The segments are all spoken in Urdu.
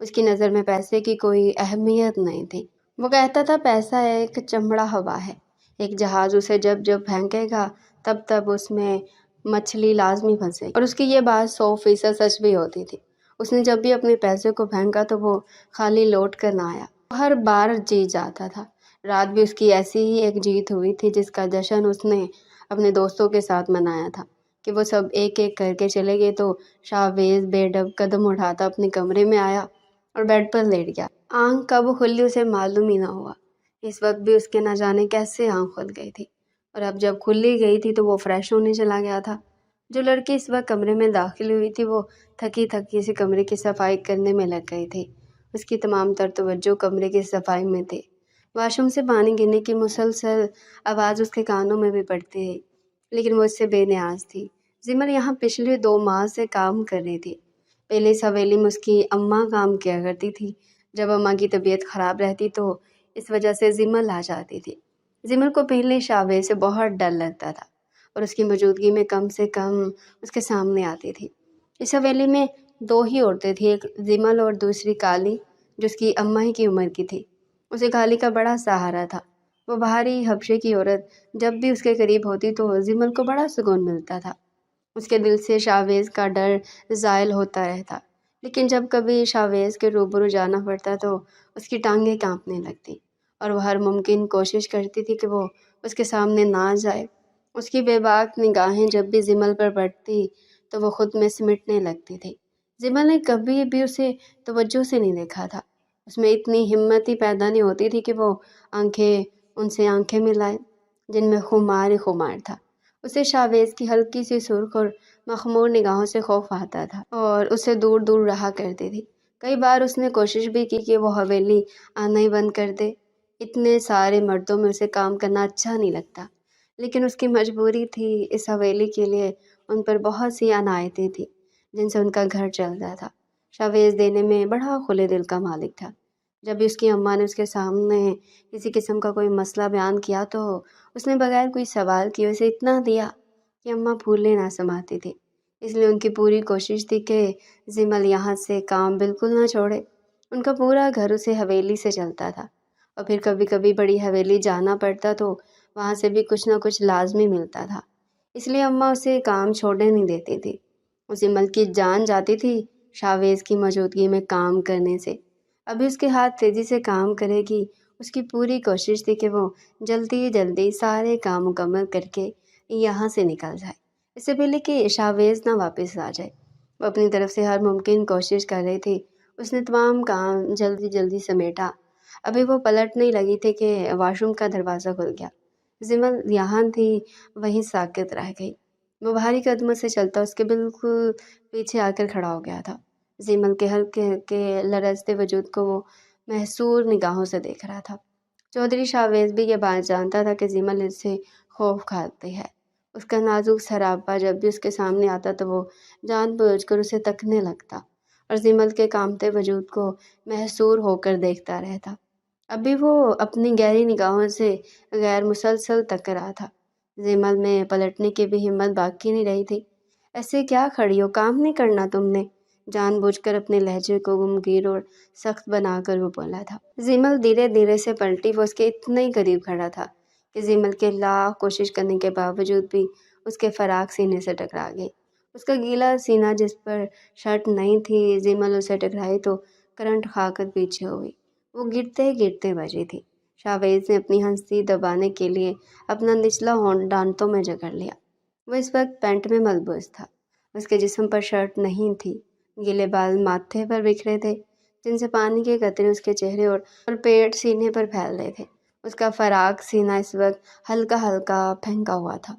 اس کی نظر میں پیسے کی کوئی اہمیت نہیں تھی۔ وہ کہتا تھا پیسہ ایک چمڑا ہوا ہے، ایک جہاز اسے جب جب پھینکے گا تب تب اس میں مچھلی لازمی پھنسے گی، اور اس کی یہ بات 100% سچ بھی ہوتی تھی۔ اس نے جب بھی اپنے پیسے کو پھینکا تو وہ خالی لوٹ کر نہ آیا، وہ ہر بار جیت جاتا تھا۔ رات بھی اس کی ایسی ہی ایک جیت ہوئی تھی جس کا جشن اس نے اپنے دوستوں کے ساتھ منایا تھا کہ وہ سب ایک ایک کر کے چلے گئے تو شاویز بے ڈب قدم اٹھاتا اپنے کمرے میں آیا اور بیڈ پر لیٹ گیا۔ آنکھ کب کھلی اسے معلوم ہی نہ ہوا۔ اس وقت بھی اس کے نہ جانے کیسے آنکھ کھل گئی تھی، اور اب جب کھلی گئی تھی تو وہ فریش ہونے چلا گیا تھا۔ جو لڑکی اس وقت کمرے میں داخل ہوئی تھی وہ تھکی تھکی سی کمرے کی صفائی کرنے میں لگ گئی تھی۔ اس کی تمام تر توجہ کمرے کی صفائی میں تھی۔ واش روم سے پانی گرنے کی مسلسل آواز اس کے کانوں میں بھی پڑتی تھی، لیکن وہ اس سے بے نیاز تھی۔ زمل یہاں پچھلے 2 ماہ سے کام کر رہی تھی۔ پہلے اس حویلی میں اس کی اماں کام کیا کرتی تھی۔ جب اماں کی طبیعت خراب رہتی تو اس وجہ سے زمل آ جاتی تھی۔ زمل کو پہلے شاویز سے بہت ڈر لگتا تھا اور اس کی موجودگی میں کم سے کم اس کے سامنے آتی تھی۔ اس حویلی میں 2 ہی عورتیں تھیں، ایک زمل اور دوسری کالی، جو اس کی اماں ہی کی عمر کی تھی۔ اسے کالی کا بڑا سہارا تھا۔ وہ باہری حبشے کی عورت جب بھی اس کے قریب ہوتی تو زمل کو بڑا سکون ملتا تھا۔ اس کے دل سے شاویز کا ڈر زائل ہوتا رہتا، لیکن جب کبھی شاویز کے روبرو جانا پڑتا تو اس کی ٹانگیں کانپنے لگتی اور وہ ہر ممکن کوشش کرتی تھی کہ وہ اس کے سامنے نہ جائے۔ اس کی بے باک نگاہیں جب بھی زمل پر پڑتی تو وہ خود میں سمٹنے لگتی تھی۔ زمل نے کبھی بھی اسے توجہ سے نہیں دیکھا تھا۔ اس میں اتنی ہمت ہی پیدا نہیں ہوتی تھی کہ وہ ان سے آنکھیں ملائے جن میں خمار ہی خمار تھا۔ اسے شاویز کی ہلکی سی سرخ اور مخمور نگاہوں سے خوف آتا تھا اور اسے دور دور رہا کرتی تھی۔ کئی بار اس نے کوشش بھی کی کہ وہ حویلی آنا ہی بند کر دے۔ اتنے سارے مردوں میں اسے کام کرنا اچھا نہیں لگتا، لیکن اس کی مجبوری تھی۔ اس حویلی کے لیے ان پر بہت سی عنایتیں تھیں جن سے ان کا گھر چلتا تھا۔ شاویز دینے میں بڑا کھلے دل کا مالک تھا۔ جب بھی اس کی اماں نے اس کے سامنے کسی قسم کا کوئی مسئلہ بیان کیا تو اس نے بغیر کوئی سوال کیے اسے اتنا دیا کہ اماں پھولے نہ سماتی تھی۔ اس لیے ان کی پوری کوشش تھی کہ زمل یہاں سے کام بالکل نہ چھوڑے۔ ان کا پورا گھر اسے حویلی سے چلتا تھا، اور پھر کبھی کبھی بڑی حویلی جانا پڑتا تو وہاں سے بھی کچھ نہ کچھ لازمی ملتا تھا۔ اس لیے اماں اسے کام چھوڑنے نہیں دیتی تھی۔ زمل کی جان جاتی تھی شاویز کی موجودگی میں کام کرنے سے۔ ابھی اس کے ہاتھ تیزی سے کام کرے گی۔ اس کی پوری کوشش تھی کہ وہ جلدی جلدی سارے کام مکمل کر کے یہاں سے نکل جائے، اس سے پہلے کہ شاویز نہ واپس آ جائے۔ وہ اپنی طرف سے ہر ممکن کوشش کر رہی تھی۔ اس نے تمام کام جلدی جلدی سمیٹا۔ ابھی وہ پلٹنے لگی تھی کہ واش روم کا دروازہ کھل گیا۔ زمل یہاں تھی وہیں ساکت رہ گئی۔ وہ بھاری قدموں سے چلتا اس کے بالکل پیچھے آ کر کھڑا ہو گیا تھا۔ زمل کے ہلکے کے لرزتے وجود کو وہ محصور نگاہوں سے دیکھ رہا تھا۔ چودھری شاویز بھی یہ بات جانتا تھا کہ زمل اس سے خوف کھاتی ہے۔ اس کا نازک سراپا جب بھی اس کے سامنے آتا تو وہ جان بوجھ کر اسے تکنے لگتا اور زمل کے کانپتے وجود کو محصور ہو کر دیکھتا رہتا۔ ابھی وہ اپنی گہری نگاہوں سے غیر مسلسل تک رہا تھا۔ زمل میں پلٹنے کی بھی ہمت باقی نہیں رہی تھی۔ ایسے کیا کھڑی ہو، کام نہیں کرنا تم نے؟ جان بوجھ کر اپنے لہجے کو گمگیر اور سخت بنا کر وہ بولا تھا۔ زمل دھیرے دھیرے سے پلٹی۔ وہ اس کے اتنے ہی قریب کھڑا تھا کہ زمل کے لاکھ کوشش کرنے کے باوجود بھی اس کے فراق سینے سے ٹکرا گئی۔ اس کا گیلا سینہ جس پر شرٹ نہیں تھی، زمل اسے ٹکرائی تو کرنٹ کھا کر پیچھے ہوئی۔ وہ گرتے گرتے بچی تھی۔ شاویز نے اپنی ہنسی دبانے کے لیے اپنا نچلا ہونٹ دانتوں میں جکڑ لیا۔ وہ اس وقت پینٹ میں ملبوس تھا۔ اس کے جسم پر شرٹ نہیں تھی۔ گیلے بال ماتھے پر بکھرے تھے جن سے پانی کے قطرے اس کے چہرے اور پیٹ سینے پر پھیل رہے تھے۔ اس کا فراق سینہ اس وقت ہلکا ہلکا پھینکا ہوا تھا۔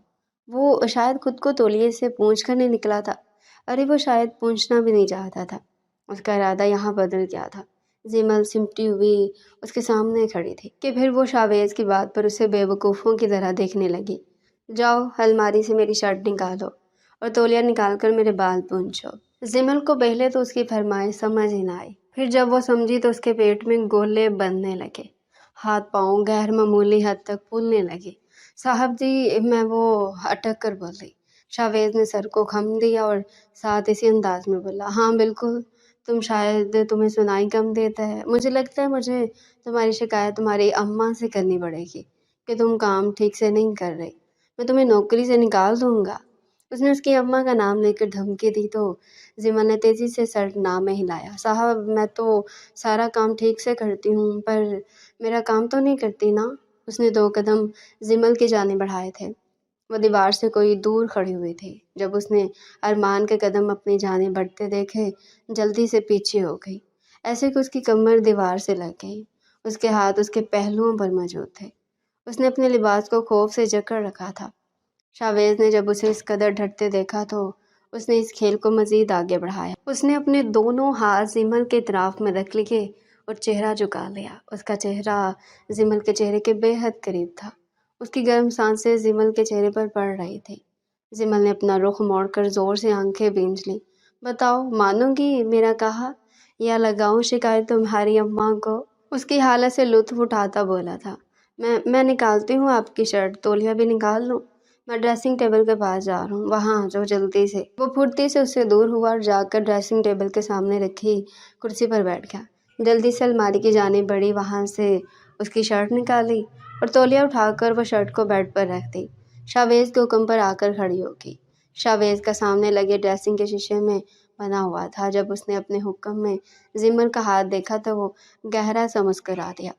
وہ شاید خود کو تولیے سے پونچھ کر نہیں نکلا تھا۔ ارے وہ شاید پونچھنا بھی نہیں چاہتا تھا۔ اس کا ارادہ یہاں بدل گیا تھا۔ زمل سمٹی ہوئی اس کے سامنے کھڑی تھی کہ پھر وہ شاویز کی بات پر اسے بے وقوفوں کی طرح دیکھنے لگی۔ جاؤ الماری سے میری شرٹ نکالو اور تولیہ نکال کر میرے بال پونچھو۔ زمل کو پہلے تو اس کی فرمائش سمجھ ہی نہ آئی، پھر جب وہ سمجھی تو اس کے پیٹ میں گولے بندھنے لگے، ہاتھ پاؤں غیر معمولی حد تک پھولنے لگے۔ صاحب جی، میں وہ اٹک کر بول رہی۔ شاویز نے سر کو خم دیا اور ساتھ اسی انداز میں بولا، ہاں بالکل، تم شاید تمہیں سنائی کم دیتا ہے، مجھے لگتا ہے مجھے تمہاری شکایت تمہاری اماں سے کرنی پڑے گی کہ تم کام ٹھیک سے نہیں کر رہے، میں تمہیں نوکری سے نکال دوں گا۔ اس نے اس کی اماں کا نام لے کر دھمکی دی تو زیمل نے تیزی سے سر نہ میں ہلایا۔ صاحب میں تو سارا کام ٹھیک سے کرتی ہوں، پر میرا کام تو نہیں کرتی نا؟ اس نے 2 قدم زیمل کی جانب بڑھائے تھے، وہ دیوار سے کوئی دور کھڑی ہوئی تھی۔ جب اس نے ارمان کے قدم اپنی جانب بڑھتے دیکھے جلدی سے پیچھے ہو گئی، ایسے کہ اس کی کمر دیوار سے لگ گئی۔ اس کے ہاتھ اس کے پہلوؤں پر موجود تھے، اس نے اپنے لباس کو خوف سے جکڑ رکھا تھا۔ شاویز نے جب اسے اس قدر ڈھٹتے دیکھا تو اس نے اس کھیل کو مزید آگے بڑھایا۔ اس نے اپنے دونوں ہاتھ زیمل کے اطراف میں رکھ لیے اور چہرہ جھکا لیا۔ اس کا چہرہ زیمل کے چہرے کے بے حد قریب تھا، اس کی گرم سانسیں زیمل کے چہرے پر پڑ رہی تھی۔ زیمل نے اپنا رخ موڑ کر زور سے آنکھیں بھینج لیں۔ بتاؤ، مانو گی میرا کہا یا لگاؤں شکایت تمہاری اماں کو؟ اس کی حالت سے لطف اٹھاتا بولا تھا۔ میں نکالتی ہوں آپ کی شرٹ، تولیہ بھی نکال لوں؟ میں ڈریسنگ ٹیبل کے پاس جا رہا ہوں، وہاں آ جاؤ جلدی سے۔ وہ پھرتی سے اس سے دور ہوا اور جا کر ڈریسنگ ٹیبل کے سامنے رکھی کرسی پر بیٹھ گیا۔ جلدی سے الماری کی جانب بڑھی، وہاں سے اس کی شرٹ نکالی اور تولیہ اٹھا کر وہ شرٹ کو بیڈ پر رکھ دی۔ شاویز کے حکم پر آ کر کھڑی ہو گئی۔ شاویز کا سامنے لگے ڈریسنگ کے شیشے میں بنا ہوا تھا۔ جب اس نے اپنے حکم میں زیمل کا ہاتھ دیکھا تو وہ گہرا سا مسکرا دیا۔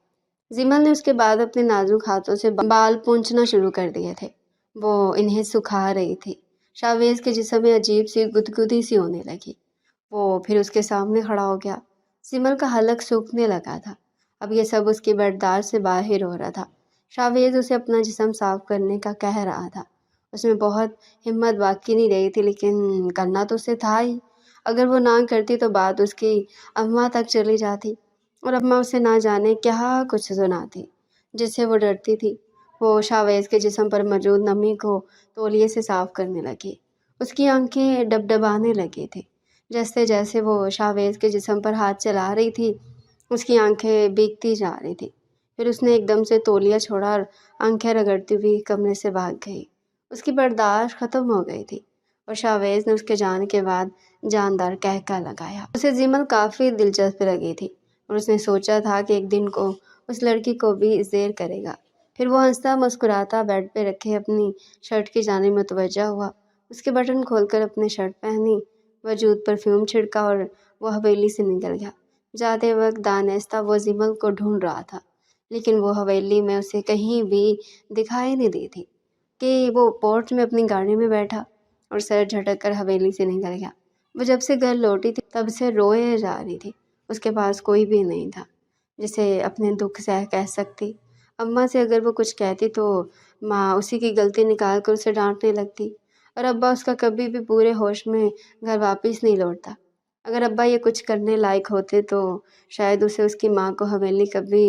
زیمل نے اس کے بعد اپنے نازک ہاتھوں سے بال پونچھنا شروع کر دیے تھے، وہ انہیں سکھا رہی تھی۔ شاویز کے جسم میں عجیب سی گدگدی سی ہونے لگی، وہ پھر اس کے سامنے کھڑا ہو گیا۔ زیمل کا حلق سوکھنے لگا تھا، اب یہ سب اس کی برداشت سے باہر ہو رہا تھا۔ شاویز اسے اپنا جسم صاف کرنے کا کہہ رہا تھا، اس میں بہت ہمت باقی نہیں رہی تھی، لیکن کرنا تو اسے تھا ہی۔ اگر وہ نہ کرتی تو بات اس کی اماں تک چلی جاتی اور اماں اسے نہ جانے کیا کچھ سناتی، جس سے وہ ڈرتی تھی۔ وہ شاویز کے جسم پر موجود نمی کو تولیے سے صاف کرنے لگی، اس کی آنکھیں ڈبڈبانے لگی تھی۔ جیسے جیسے وہ شاویز کے جسم پر ہاتھ چلا رہی تھی، اس کی آنکھیں بھیگتی جا رہی تھی۔ پھر اس نے ایک دم سے تولیہ چھوڑا اور آنکھیں رگڑتی ہوئی کمرے سے بھاگ گئی۔ اس کی برداشت ختم ہو گئی تھی اور شاویز نے اس کے جانے کے بعد جاندار کہکہ لگایا۔ اسے زیمل کافی دلچسپ لگی تھی اور اس نے سوچا تھا کہ ایک دن کو اس لڑکی کو بھی زیر کرے گا۔ پھر وہ ہنستا مسکراتا بیڈ پہ رکھے اپنی شرٹ کی جانب متوجہ ہوا، اس کے بٹن کھول کر اپنے شرٹ پہنی، وجود پرفیوم چھڑکا اور وہ حویلی سے نکل گیا۔ جاتے وقت دانستہ وہ زیمل کو ڈھونڈ رہا تھا، لیکن وہ حویلی میں اسے کہیں بھی دکھائی نہیں دی تھی کہ وہ پورچ میں اپنی گاڑی میں بیٹھا اور سر جھٹک کر حویلی سے نکل گیا۔ وہ جب سے گھر لوٹی تھی تب سے روئے جا رہی تھی، اس کے پاس کوئی بھی نہیں تھا جسے اپنے دکھ سہ کہہ سکتی۔ اماں سے اگر وہ کچھ کہتی تو ماں اسی کی غلطی نکال کر اسے ڈانٹنے لگتی، اور ابا اس کا کبھی بھی پورے ہوش میں گھر واپس نہیں لوٹتا۔ اگر ابا یہ کچھ کرنے لائق ہوتے تو شاید اسے اس کی ماں کو حویلی کبھی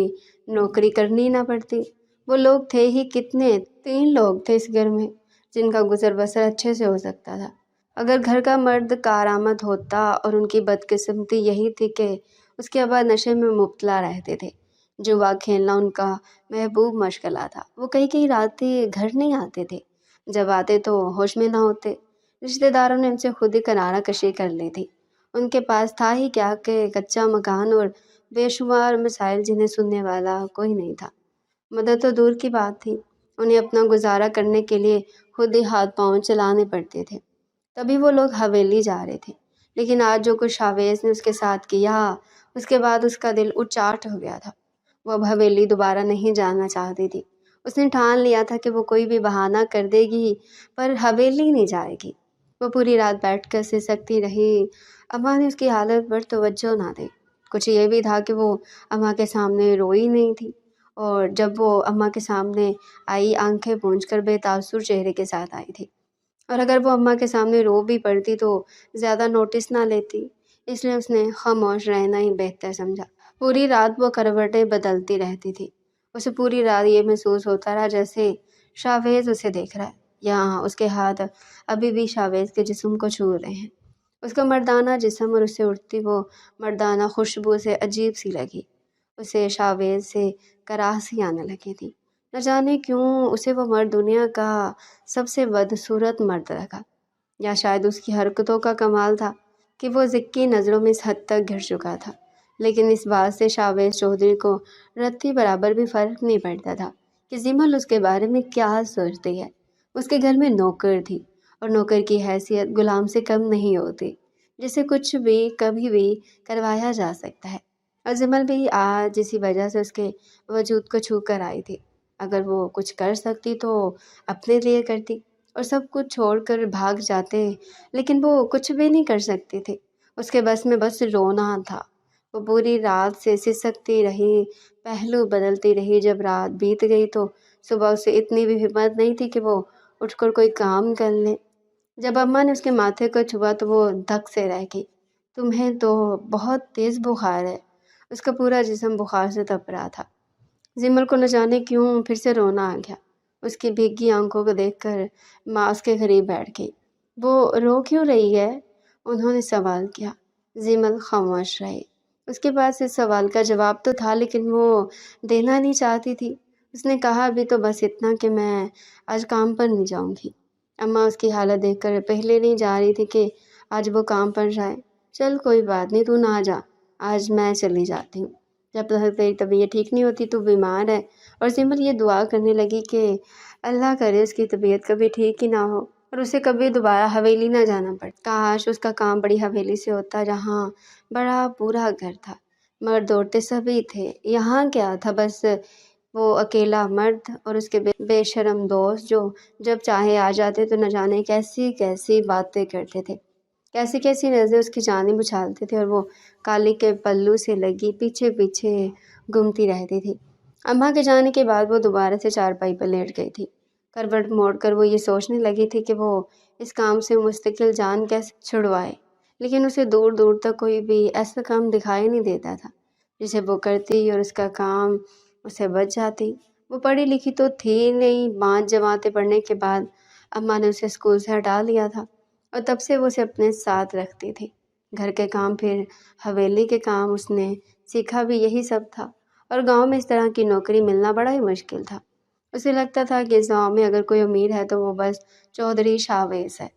نوکری کرنی نہ پڑتی۔ وہ لوگ تھے ہی کتنے، 3 لوگ تھے اس گھر میں جن کا گزر بسر اچھے سے ہو سکتا تھا۔ اگر گھر کا مرد کارآمد ہوتا، اور ان کی بدقسمتی یہی تھی کہ اس کے ابا نشے میں مبتلا رہتے تھے۔ جوا کھیلنا ان کا محبوب مشغلہ تھا۔ وہ کئی راتیں گھر نہیں آتے تھے، جب آتے تو ہوش میں نہ ہوتے۔ رشتہ داروں نے ان سے خود ہی کنارہ کشی کر لی تھی۔ ان کے پاس تھا ہی کیا کہ کچا مکان اور بے شمار مسائل جنہیں سننے والا کوئی نہیں تھا۔ مدد تو دور کی بات تھی، انہیں اپنا گزارا کرنے کے لیے خود ہی ہاتھ پاؤں چلانے پڑتے تھے، تبھی وہ لوگ حویلی جا رہے تھے۔ لیکن آج جو کچھ شاویز نے اس کے ساتھ کیا، اس کے بعد اس کا دل اچاٹ ہو گیا تھا۔ وہ اب حویلی دوبارہ نہیں جانا چاہتی تھی۔ اس نے ٹھان لیا تھا کہ وہ کوئی بھی بہانہ کر دے گی پر حویلی نہیں جائے گی۔ وہ پوری رات بیٹھ کر سسکتی رہی۔ اماں نے اس کی حالت پر توجہ نہ دی۔ کچھ یہ بھی تھا کہ وہ اماں کے سامنے روئی نہیں تھی، اور جب وہ اماں کے سامنے آئی آنکھیں پونچھ کر بے تاثر چہرے کے ساتھ آئی تھی، اور اگر وہ اماں کے سامنے رو بھی پڑتی تو زیادہ نوٹس نہ لیتی، اس لیے اس نے خاموش رہنا ہی بہتر سمجھا۔ پوری رات وہ کروٹیں بدلتی رہتی تھی۔ اسے پوری رات یہ محسوس ہوتا رہا جیسے شاویز اسے دیکھ رہا ہے، یہاں اس کے ہاتھ ابھی بھی شاویز کے جسم کو چھو رہے ہیں۔ اس کا مردانہ جسم اور اسے اٹھتی وہ مردانہ خوشبو سے عجیب سی لگی۔ اسے شاویز سے کراہسی آنے لگی تھی۔ نہ جانے کیوں اسے وہ مرد دنیا کا سب سے بدصورت مرد لگا، یا شاید اس کی حرکتوں کا کمال تھا۔ کہ وہ ذکی نظروں میں اس حد تک گر چکا تھا، لیکن اس بات سے شاویز چودھری کو رتی برابر بھی فرق نہیں پڑتا تھا کہ زمل اس کے بارے میں کیا سوچتی ہے۔ اس کے گھر میں نوکر تھی، اور نوکر کی حیثیت غلام سے کم نہیں ہوتی، جسے کچھ بھی کبھی بھی کروایا جا سکتا ہے۔ اور زمل بھی آج اسی وجہ سے اس کے وجود کو چھو کر آئی تھی۔ اگر وہ کچھ کر سکتی تو اپنے لیے کرتی، اور سب کچھ چھوڑ کر بھاگ جاتے، لیکن وہ کچھ بھی نہیں کر سکتی تھی۔ اس کے بس میں بس رونا تھا۔ وہ پوری رات سے سسکتی رہی، پہلو بدلتی رہی۔ جب رات بیت گئی تو صبح اسے اتنی بھی ہمت نہیں تھی کہ وہ اٹھ کر کوئی کام کر لے۔ جب اماں نے اس کے ماتھے کو چھوا تو وہ دھک سے رہ گئی۔ تمہیں تو بہت تیز بخار ہے۔ اس کا پورا جسم بخار سے تپ رہا تھا۔ زمل کو نہ جانے کیوں پھر سے رونا آ گیا۔ اس کی بھیگی آنکھوں کو دیکھ کر ماں اس کے قریب بیٹھ گئی۔ وہ رو کیوں رہی ہے؟ انہوں نے سوال کیا۔ زمل خاموش رہی۔ اس کے پاس اس سوال کا جواب تو تھا، لیکن وہ دینا نہیں چاہتی تھی۔ اس نے کہا ابھی تو بس اتنا کہ میں آج کام پر نہیں جاؤں گی۔ اماں اس کی حالت دیکھ کر پہلے نہیں جا رہی تھی کہ آج وہ کام پر جائے۔ چل کوئی بات نہیں، تو نہ جا، آج میں چلی جاتی ہوں۔ جب تک تیری طبیعت ٹھیک نہیں ہوتی تو بیمار ہے۔ اور زمل یہ دعا کرنے لگی کہ اللہ کرے اس کی طبیعت کبھی ٹھیک ہی نہ ہو اور اسے کبھی دوبارہ حویلی نہ جانا پڑے۔ کاش اس کا کام بڑی حویلی سے ہوتا جہاں بڑا پورا گھر تھا، مرد عورتیں سبھی تھے۔ یہاں کیا تھا، بس وہ اکیلا مرد اور اس کے بے شرم دوست جو جب چاہے آ جاتے تو نہ جانے کیسی کیسی باتیں کرتے تھے، کیسی کیسی نظریں اس کی جانب اچھالتے تھے، اور وہ کالی کے پلو سے لگی پیچھے پیچھے گھومتی رہتی تھی۔ اماں کے جانے کے بعد وہ دوبارہ سے چارپائی پر لیٹ گئی تھی۔ کروٹ موڑ کر وہ یہ سوچنے لگی تھی کہ وہ اس کام سے مستقل جان کیسے چھڑوائے، لیکن اسے دور دور تک کوئی بھی ایسا کام دکھائی نہیں دیتا تھا جسے وہ کرتی اور اس کا کام اسے بچ جاتی۔ وہ پڑھی لکھی تو تھی نہیں، 5 جماعتیں پڑھنے کے بعد اماں نے اسے اسکول سے ہٹا لیا تھا، اور تب سے وہ اسے اپنے ساتھ رکھتی تھی۔ گھر کے کام پھر حویلی کے کام، اس نے سیکھا بھی یہی سب تھا، اور گاؤں میں اس طرح کی نوکری ملنا بڑا ہی مشکل تھا۔ اسے لگتا تھا کہ اس گاؤں میں اگر کوئی امیر ہے تو وہ بس چودھری شاویز ہے۔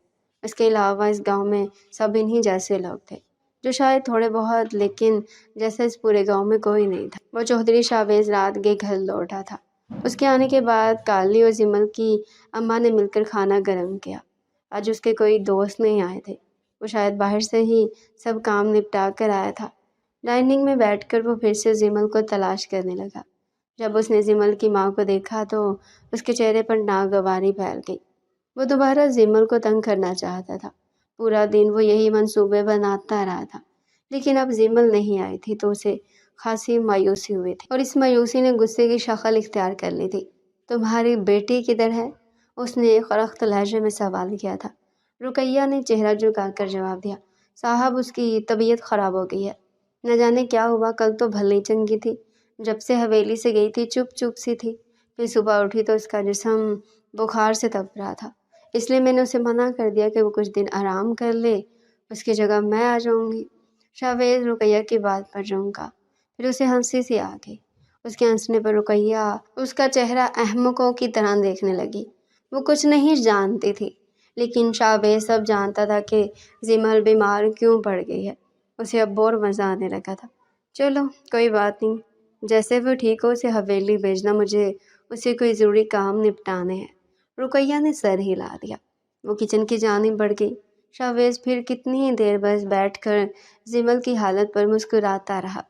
اس کے علاوہ اس گاؤں میں سب انہی جیسے لوگ تھے، جو شاید تھوڑے بہت، لیکن جیسے اس پورے گاؤں میں کوئی نہیں تھا۔ وہ چودھری شاویز رات کے گھر لوٹا تھا۔ اس کے آنے کے بعد کالی اور زمل کی اماں نے مل کر کھانا گرم کیا۔ آج اس کے کوئی دوست نہیں آئے تھے، وہ شاید باہر سے ہی سب کام نپٹا کر آیا تھا۔ ڈائننگ میں بیٹھ کر وہ پھر سے زمل کو تلاش کرنے لگا۔ جب اس نے زمل کی ماں کو دیکھا تو اس کے چہرے پر ناگواری پھیل گئی۔ وہ دوبارہ زمل کو تنگ کرنا چاہتا تھا۔ پورا دن وہ یہی منصوبے بناتا رہا تھا، لیکن اب زمل نہیں آئی تھی تو اسے خاصی مایوسی ہوئی تھی، اور اس مایوسی نے غصے کی شکل اختیار کر لی تھی۔ تمہاری بیٹی کدھر ہے؟ اس نے خرخت لہجے میں سوال کیا تھا۔ رقیہ نے چہرہ جھکا کر جواب دیا، صاحب اس کی طبیعت خراب ہو گئی ہے، نہ جانے کیا ہوا، کل تو بھلی چنگی تھی، جب سے حویلی سے گئی تھی چپ چپ سی تھی، پھر صبح اٹھی تو اس کا جسم بخار سے تپ رہا تھا، اس لیے میں نے اسے منع کر دیا کہ وہ کچھ دن آرام کر لے، اس کی جگہ میں آ جاؤں گی۔ شاویز رقیہ کی بات پر چونکا، پھر اسے ہنسی سی آ گئی۔ اس کے ہنسنے پر رقیہ اس کا چہرہ احمقوں کی طرح دیکھنے لگی۔ وہ کچھ نہیں جانتی تھی، لیکن شاویز سب جانتا تھا کہ زمل بیمار کیوں پڑ گئی ہے۔ اسے اب اور مزہ آنے لگا تھا۔ چلو کوئی بات نہیں، جیسے وہ ٹھیک ہو اسے حویلی بھیجنا، مجھے اسے کوئی ضروری کام نپٹانے ہیں۔ رقیہ نے سر ہلا دیا۔ وہ کچن کی جانب بڑھ گئی۔ شاویز پھر کتنی دیر بس بیٹھ کر زمل کی حالت پر مسکراتا رہا۔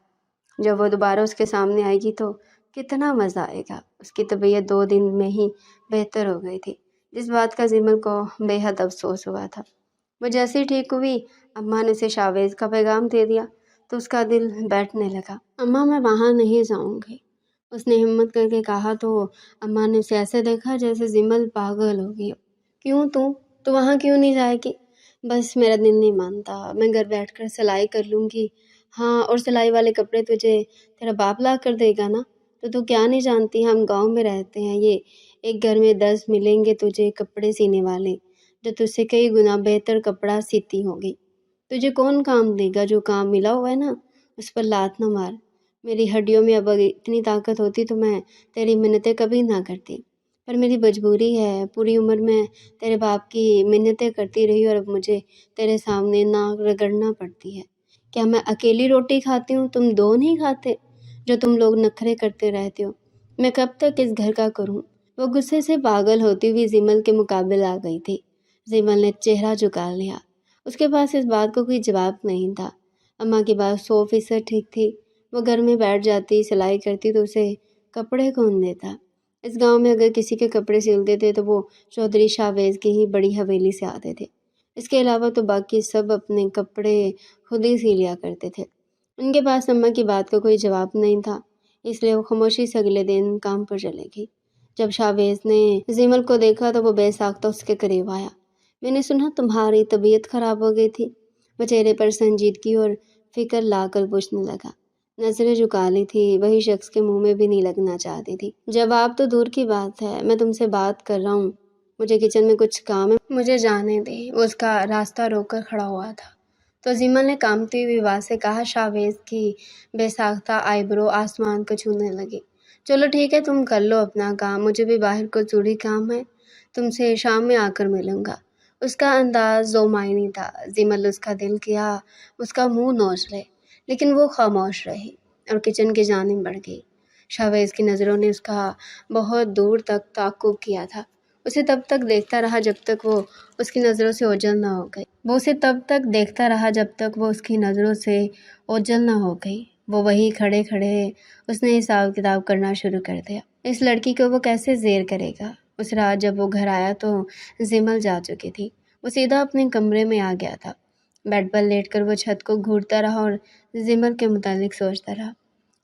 جب وہ دوبارہ اس کے سامنے آئے گی تو کتنا مزہ آئے گا۔ اس کی طبیعت 2 دن میں ہی بہتر ہو گئی تھی، جس بات کا زمل کو بے حد افسوس ہوا تھا۔ وہ جیسے ہی ٹھیک ہوئی، اماں نے اسے شاویز کا پیغام دے دیا تو اس کا دل بیٹھنے لگا۔ اماں میں وہاں نہیں جاؤں گی، اس نے ہمت کر کے کہا تو اماں نے اسے ایسے دیکھا جیسے زمل پاگل ہو گئی ہو۔ کیوں تو وہاں کیوں نہیں جائے گی؟ بس میرا دل نہیں مانتا، میں گھر بیٹھ کر سلائی کر لوں گی۔ ہاں، اور سلائی والے کپڑے تجھے تیرا باپ لا کر دے گا نا؟ تو کیا نہیں جانتی، ہم گاؤں میں رہتے ہیں، یہ ایک گھر میں 10 ملیں گے تجھے کپڑے سینے والے، جو تجھ سے کئی گنا بہتر کپڑا سیتی ہوگی۔ تجھے کون کام دے گا؟ جو کام ملا ہوا ہے نا اس پر لات نہ مار۔ میری ہڈیوں میں اب اتنی طاقت ہوتی تو میں تیری منتیں کبھی نہ کرتی۔ پر میری مجبوری ہے، پوری عمر میں تیرے باپ کی منتیں کرتی رہی اور اب مجھے تیرے سامنے ناک رگڑنا پڑتی ہے۔ کیا میں اکیلی روٹی کھاتی ہوں، تم دو نہیں کھاتے جو تم لوگ نخرے کرتے رہتے ہو؟ میں کب تک اس گھر کا کروں؟ وہ غصے سے پاگل ہوتی ہوئی زیمل کے مقابل آ گئی تھی۔ زیمل نے چہرہ جھکا لیا، اس کے پاس اس بات کو کوئی جواب نہیں تھا۔ اماں کی بات 100% ٹھیک تھی، وہ گھر میں بیٹھ جاتی، سلائی کرتی تو اسے کپڑے کون دیتا؟ اس گاؤں میں اگر کسی کے کپڑے سلتے تھے تو وہ چودھری شاویز کی ہی بڑی حویلی سے آتے تھے۔ اس کے علاوہ تو باقی سب اپنے کپڑے خود ہی سی لیا کرتے تھے۔ ان کے پاس اماں کی بات کا کوئی جواب نہیں تھا، اس لیے وہ خاموشی سے اگلے دن کام پر چلے گئی۔ جب شاویز نے زیمل کو دیکھا تو وہ بے ساختہ اس کے قریب آیا۔ میں نے سنا تمہاری طبیعت خراب ہو گئی تھی۔ وہ چہرے پر سنجیدگی اور فکر لا کر پوچھنے لگا۔ نظریں جھکا لی تھی، وہی شخص کے منہ میں بھی نہیں لگنا چاہتی تھی۔ جواب تو دور کی بات ہے، میں تم سے بات کر رہا ہوں، مجھے کچن میں کچھ کام ہے، مجھے جانے دے۔ وہ اس کا راستہ روک کر کھڑا ہوا تھا تو زیمل نے کانپتی ہوئی آواز سے کہا۔ شاویز کی بے ساختہ آئی برو آسمان کو چھونے لگی۔ چلو ٹھیک ہے، تم کر لو اپنا کام، مجھے بھی باہر کچھ ضروری کام ہے، تم سے شام میں آ کر ملوں گا۔ اس کا انداز دو معنی تھا۔ زیمل اس کا دل کیا اس کا منہ نوچ لے، لیکن وہ خاموش رہی اور کچن کی جانب بڑھ گئی۔ شاویز کی نظروں نے اس کا بہت دور تک تعاقب کیا تھا۔ اسے تب تک دیکھتا رہا جب تک وہ اس کی نظروں سے اوجھل نہ ہو گئی۔ وہ وہی کھڑے کھڑے اس نے حساب کتاب کرنا شروع کر دیا۔ اس لڑکی کو وہ کیسے زیر کرے گا؟ اس رات جب وہ گھر آیا تو زیمل جا چکی تھی۔ وہ سیدھا اپنے کمرے میں آ گیا تھا۔ بیڈ پر لیٹ کر وہ چھت کو گھورتا رہا اور زیمل کے متعلق سوچتا رہا۔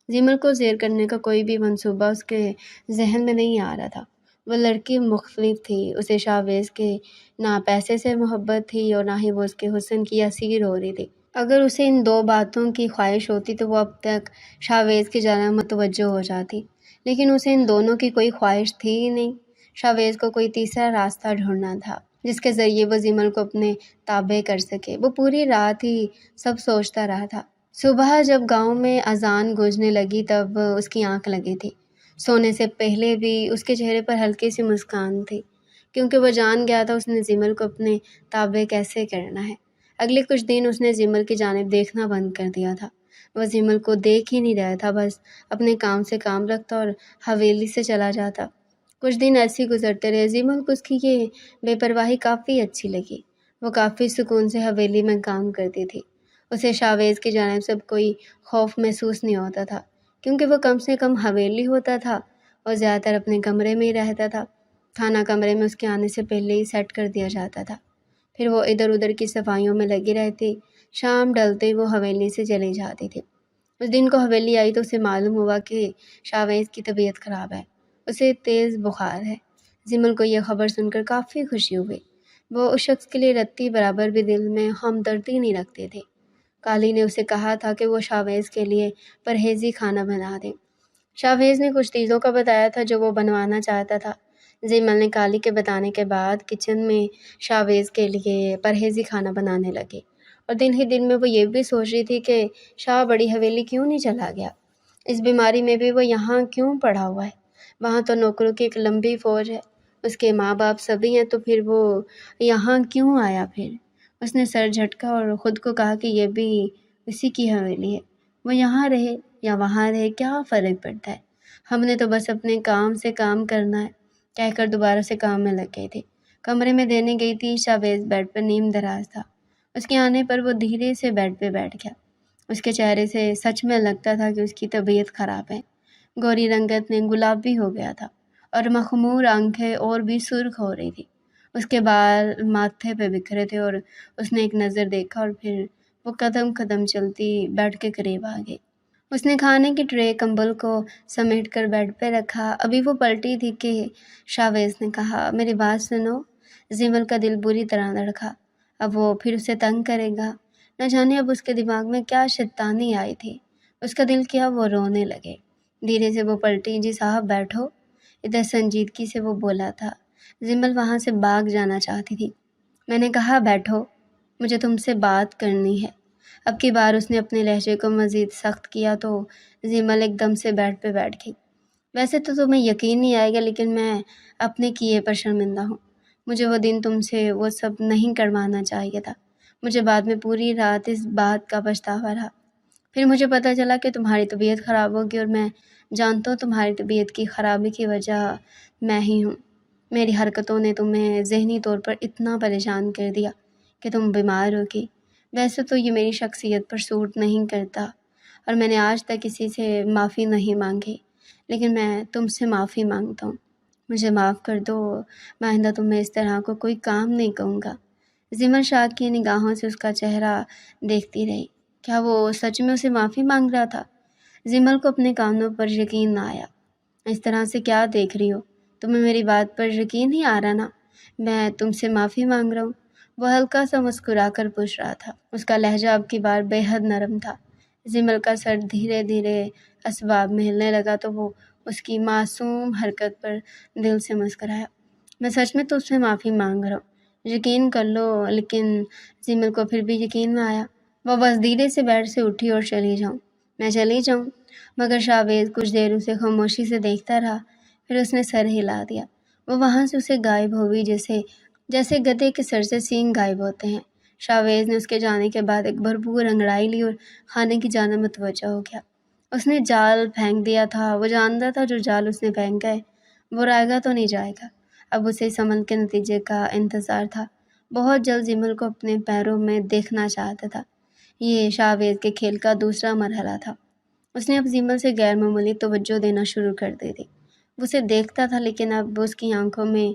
زیمل کو زیر کرنے کا کوئی بھی منصوبہ اس کے ذہن میں نہیں آ رہا تھا۔ وہ لڑکی مختلف تھی، اسے شاویز کے نہ پیسے سے محبت تھی اور نہ ہی وہ اس کے حسن کی اسیر ہو رہی تھی۔ اگر اسے ان دو باتوں کی خواہش ہوتی تو وہ اب تک شاویز کی جانب متوجہ ہو جاتی، لیکن اسے ان دونوں کی کوئی خواہش تھی ہی نہیں۔ شاویز کو کوئی تیسرا راستہ ڈھونڈنا تھا جس کے ذریعے وہ زیمل کو اپنے تابع کر سکے۔ وہ پوری رات ہی سب سوچتا رہا تھا۔ صبح جب گاؤں میں اذان گونجنے لگی تب اس کی آنکھ لگی تھی۔ سونے سے پہلے بھی اس کے چہرے پر ہلکی سی مسکان تھی، کیونکہ وہ جان گیا تھا اس نے زیمل کو اپنے تابع کیسے کرنا ہے۔ اگلے کچھ دن اس نے زیمل کی جانب دیکھنا بند کر دیا تھا۔ وہ زیمل کو دیکھ ہی نہیں رہا تھا، بس اپنے کام سے کام رکھتا اور حویلی سے چلا جاتا۔ کچھ دن ایسے گزرتے رہے۔ زیمل کو اس کی یہ بے پرواہی کافی اچھی لگی۔ وہ کافی سکون سے حویلی میں کام کرتی تھی۔ اسے شاویز کی جانب سے اب کوئی خوف محسوس نہیں ہوتا تھا، کیونکہ وہ کم سے کم حویلی ہوتا تھا اور زیادہ تر اپنے کمرے میں ہی رہتا تھا۔ کھانا کمرے میں اس کے آنے سے پہلے ہی سیٹ کر دیا جاتا تھا، پھر وہ ادھر ادھر کی صفائیوں میں لگی رہتی۔ شام ڈلتے ہی وہ حویلی سے چلی جاتی تھی۔ اس دن کو حویلی آئی تو اسے معلوم ہوا کہ شاویز کی طبیعت خراب ہے، اسے تیز بخار ہے۔ زیمل کو یہ خبر سن کر کافی خوشی ہوئی۔ وہ اس شخص کے لیے رتی برابر بھی دل میں ہمدردی نہیں رکھتے تھے۔ کالی نے اسے کہا تھا کہ وہ شاویز کے لیے پرہیزی کھانا بنا دے۔ شاویز نے کچھ چیزوں کا بتایا تھا جو وہ بنوانا چاہتا تھا۔ زیمل نے کالی کے بتانے کے بعد کچن میں شاویز کے لیے پرہیزی کھانا بنانے لگی، اور دن ہی دن میں وہ یہ بھی سوچ رہی تھی کہ شاہ بڑی حویلی کیوں نہیں چلا گیا؟ اس بیماری میں بھی وہ یہاں کیوں پڑا ہوا ہے؟ وہاں تو نوکروں کی ایک لمبی فوج ہے، اس کے ماں باپ سبھی ہیں، تو پھر وہ یہاں کیوں آیا؟ پھر اس نے سر جھٹکا اور خود کو کہا کہ یہ بھی اسی کی حویلی ہے، وہ یہاں رہے یا وہاں رہے کیا فرق پڑتا ہے؟ ہم نے تو بس اپنے کام سے کام کرنا ہے، کہہ کر دوبارہ سے کام میں لگ گئی تھی۔ کمرے میں دینے گئی تھی، شاویز بیڈ پر نیم دراز تھا۔ اس کے آنے پر وہ دھیرے سے بیڈ پہ بیٹھ گیا۔ اس کے چہرے سے سچ میں لگتا تھا کہ اس کی طبیعت خراب ہے۔ گوری رنگت میں گلابی ہو گیا تھا اور مخمور آنکھیں اور بھی سرخ ہو رہی تھی۔ اس کے بال ماتھے پہ بکھرے تھے اور اس نے ایک نظر دیکھا اور پھر وہ قدم قدم چلتی بیڈ کے قریب آ گئی۔ اس نے کھانے کی ٹرے کمبل کو سمیٹ کر بیڈ پہ رکھا۔ ابھی وہ پلٹی تھی کہ شاویز نے کہا، میری بات سنو۔ زیمل کا دل بری طرح دھڑکا۔ اب وہ پھر اسے تنگ کرے گا، نہ جانے اب اس کے دماغ میں کیا شیطانی آئی تھی۔ اس کا دل کیا وہ رونے لگے۔ دھیرے سے وہ پلٹی۔ جی صاحب بیٹھو، ادھر سنجیدگی سے وہ بولا تھا۔ زیمل وہاں سے بھاگ جانا چاہتی تھی۔ میں نے کہا بیٹھو، مجھے تم سے بات کرنی ہے۔ اب کی بار اس نے اپنے لہجے کو مزید سخت کیا تو زیمل ایک دم سے بیڈ پہ بیٹھ گئی۔ ویسے تو تمہیں یقین نہیں آئے گا لیکن میں اپنے کیے پر شرمندہ ہوں۔ مجھے وہ دن تم سے وہ سب نہیں کروانا چاہیے تھا۔ مجھے بعد میں پوری رات اس بات کا پچھتاوا رہا۔ پھر مجھے پتہ چلا کہ تمہاری طبیعت خراب ہوگی اور میں جانتا ہوں تمہاری طبیعت کی خرابی کی وجہ میں ہی ہوں۔ میری حرکتوں نے تمہیں ذہنی طور پر اتنا پریشان کر دیا کہ تم بیمار ہوگی۔ ویسے تو یہ میری شخصیت پر سوٹ نہیں کرتا اور میں نے آج تک کسی سے معافی نہیں مانگی، لیکن میں تم سے معافی مانگتا ہوں۔ مجھے معاف کر دو، میں آئندہ تمہیں اس طرح کو کوئی کام نہیں کہوں گا۔ زمل شاہ کی نگاہوں سے اس کا چہرہ دیکھتی رہی۔ کیا وہ سچ میں اسے معافی مانگ رہا تھا؟ زمل کو اپنے کانوں پر یقین نہ آیا۔ اس طرح سے کیا دیکھ رہی ہو؟ تمہیں میری بات پر یقین نہیں آ رہا نا؟ میں تم سے معافی مانگ رہا ہوں۔ وہ ہلکا سا مسکرا کر پوچھ رہا تھا۔ اس کا لہجہ اب کی بار بے حد نرم تھا۔ زمل کا سر دھیرے دھیرے اسباب میں ہلنے لگا تو وہ اس کی معصوم حرکت پر دل سے مسکرایا۔ میں سچ میں تم سے معافی مانگ رہا ہوں، یقین کر لو۔ لیکن زمل کو پھر بھی یقین نہ آیا۔ وہ بس دھیرے سے بیڈ سے اٹھی اور چلی جاؤں، میں چلی جاؤں؟ مگر شاویز کچھ دیر اسے خاموشی سے دیکھتا رہا، پھر اس نے سر ہلا دیا۔ وہ وہاں سے اسے غائب ہو گئی جیسے گدھے کے سر سے سینگ غائب ہوتے ہیں۔ شاویز نے اس کے جانے کے بعد ایک بھرپور انگڑائی لی اور کھانے کی جانب متوجہ ہو گیا۔ اس نے جال پھینک دیا تھا۔ وہ جانتا تھا جو جال اس نے پھینکا ہے وہ رائے گا تو نہیں جائے گا۔ اب اسے اس عمل کے نتیجے کا انتظار تھا۔ بہت جلد زمل کو اپنے پیروں میں دیکھنا چاہتا تھا۔ یہ شاویز کے کھیل کا دوسرا مرحلہ تھا۔ اس نے اب زمل سے غیر معمولی توجہ دینا شروع کر دی تھی۔ وہ اسے دیکھتا تھا لیکن اب اس کی آنکھوں میں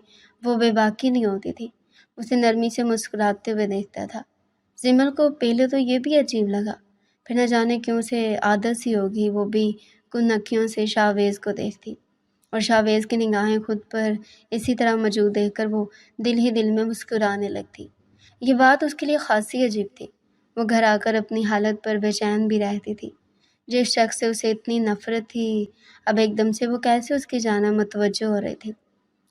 وہ بے باکی نہیں ہوتی تھی۔ اسے نرمی سے مسکراتے ہوئے دیکھتا تھا۔ زمل کو پہلے تو یہ بھی عجیب لگا، پھر نہ جانے کیوں سے عادت سی ہوگی وہ بھی کن اکھیوں سے شاویز کو دیکھتی، اور شاویز کی نگاہیں خود پر اسی طرح موجود دیکھ کر وہ دل ہی دل میں مسکرانے لگتی۔ یہ بات اس کے لیے خاصی عجیب تھی۔ وہ گھر آ کر اپنی حالت پر بے چین بھی رہتی تھی۔ جس شخص سے اسے اتنی نفرت تھی، اب ایک دم سے وہ کیسے اس کی جانب متوجہ ہو رہی تھی۔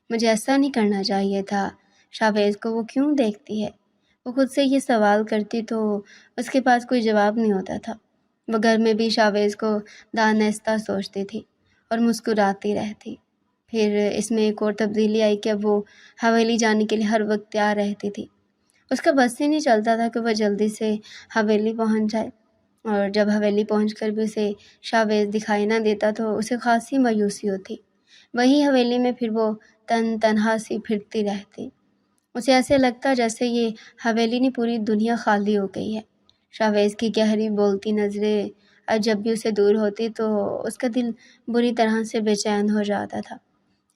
مجھے ایسا نہیں کرنا چاہیے تھا، شاویز کو وہ کیوں دیکھتی ہے؟ وہ خود سے یہ سوال کرتی تو اس کے پاس کوئی جواب نہیں ہوتا تھا۔ وہ گھر میں بھی شاویز کو دانستہ سوچتی تھی اور مسکراتی رہتی۔ پھر اس میں ایک اور تبدیلی آئی کہ اب وہ حویلی جانے کے لیے ہر وقت تیار رہتی تھی۔ اس کا بس ہی نہیں چلتا تھا کہ وہ جلدی سے حویلی پہنچ جائے، اور جب حویلی پہنچ کر بھی اسے شاویز دکھائی نہ دیتا تو اسے خاصی مایوسی ہوتی۔ وہی حویلی میں پھر وہ تنہا سی پھرتی رہتی۔ اسے ایسے لگتا جیسے یہ حویلی نہیں پوری دنیا خالی ہو گئی ہے۔ شاویز کی گہری بولتی نظریں اب جب بھی اسے دور ہوتی تو اس کا دل بری طرح سے بے چین ہو جاتا تھا۔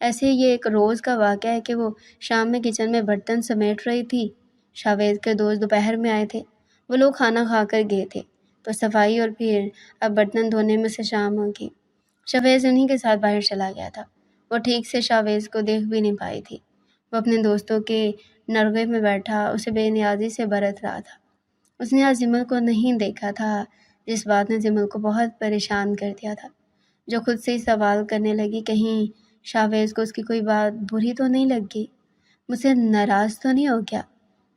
ایسے یہ ایک روز کا واقعہ ہے کہ وہ شام میں کچن میں برتن سمیٹ رہی تھی۔ شاویز کے دوست دوپہر میں آئے تھے۔ وہ لوگ کھانا کھا کر گئے تھے تو صفائی اور پھر اب برتن دھونے میں سے شام ہوگی۔ شاویز انہی کے ساتھ باہر چلا گیا تھا۔ وہ ٹھیک سے شاویز کو دیکھ بھی نہیں پائی تھی۔ وہ اپنے دوستوں کے نروے میں بیٹھا اسے بے نیازی سے برت رہا تھا۔ اس نے آج زمل کو نہیں دیکھا تھا، جس بات نے زمل کو بہت پریشان کر دیا تھا۔ جو خود سے ہی سوال کرنے لگی کہیں شاویز کو اس کی کوئی بات بری تو نہیں لگ گئی، مجھ سے ناراض تو نہیں ہو گیا؟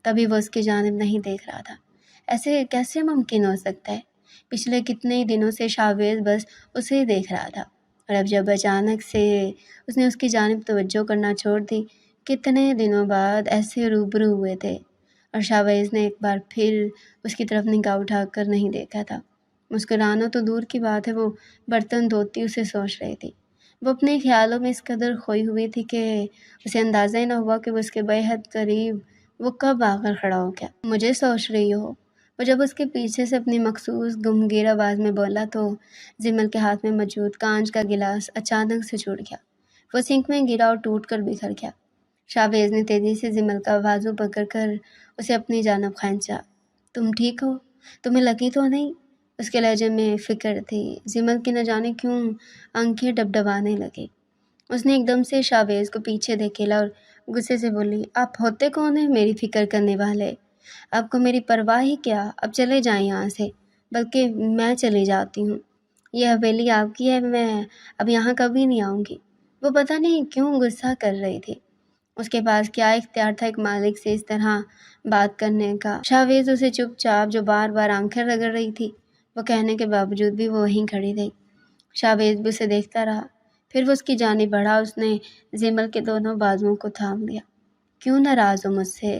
تبھی وہ اس کی جانب نہیں دیکھ رہا تھا۔ ایسے کیسے ممکن ہو سکتا ہے؟ پچھلے کتنے ہی دنوں سے شاویز بس اسے ہی دیکھ رہا تھا، اور اب جب اچانک سے اس نے اس کی جانب توجہ کرنا چھوڑ دی، کتنے دنوں بعد ایسے روبرو ہوئے تھے، اور شاویز نے ایک بار پھر اس کی طرف نگاہ اٹھا کر نہیں دیکھا تھا۔ مسکرانا تو دور کی بات ہے، وہ برتن دھوتی اسے سوچ رہی تھی۔ وہ اپنے خیالوں میں اس قدر کھوئی ہوئی تھی کہ اسے اندازہ ہی نہ ہوا کہ وہ اس کے بے حد قریب وہ کب آ کر کھڑا ہو گیا۔ مجھے سوچ رہی ہو؟ وہ جب اس کے پیچھے سے اپنی مخصوص گمگیر آواز میں بولا تو زمل کے ہاتھ میں موجود کانچ کا گلاس اچانک سے ٹوٹ گیا۔ وہ سنک میں گرا اور ٹوٹ کر بکھر گیا۔ شاویز نے تیزی سے زمل کا بازو پکڑ کر اسے اپنی جانب کھینچا۔ تم ٹھیک ہو؟ تمہیں لگی تو نہیں؟ اس کے لہجے میں فکر تھی۔ زمل کی نہ جانے کیوں آنکھیں ڈبڈبانے لگی۔ اس نے ایک دم سے شاویز کو پیچھے دھکیلا اور غصے سے بولی، آپ ہوتے کون ہیں میری فکر کرنے والے؟ آپ کو میری پرواہ ہی کیا؟ اب چلے جائیں یہاں سے، بلکہ میں چلی جاتی ہوں۔ یہ حویلی آپ کی ہے، میں اب یہاں کبھی نہیں آؤں گی۔ وہ پتہ نہیں کیوں غصہ کر رہی تھی۔ اس کے پاس کیا اختیار تھا ایک مالک سے اس طرح بات کرنے کا؟ شاویز اسے چپ چاپ جو بار بار آنکھیں رگڑ رہی تھی وہ کہنے کے باوجود بھی وہ وہیں کھڑی رہی۔ شاویز بھی اسے دیکھتا رہا۔ پھر وہ اس کی جانب بڑھا، اس نے زمل کے دونوں بازوؤں کو تھام لیا۔ کیوں ناراض ہو مجھ سے؟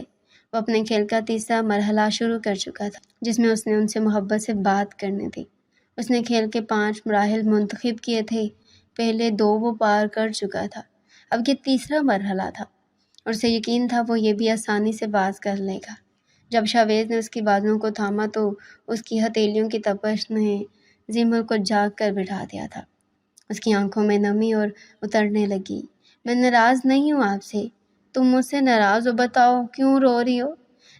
وہ اپنے کھیل کا تیسرا مرحلہ شروع کر چکا تھا، جس میں اس نے ان سے محبت سے بات کرنی تھی۔ اس نے کھیل کے 5 مراحل منتخب کیے تھے، پہلے 2 وہ پار کر چکا تھا، اب یہ تیسرا مرحلہ تھا، اور اسے یقین تھا وہ یہ بھی آسانی سے باز کر لے گا۔ جب شاویز نے اس کی بازوؤں کو تھاما تو اس کی ہتھیلیوں کی تپش نے زمل کو جاگ کر بٹھا دیا تھا۔ اس کی آنکھوں میں نمی اور اترنے لگی۔ میں ناراض نہیں ہوں آپ سے، تم مجھ سے ناراض ہو، بتاؤ کیوں رو رہی ہو؟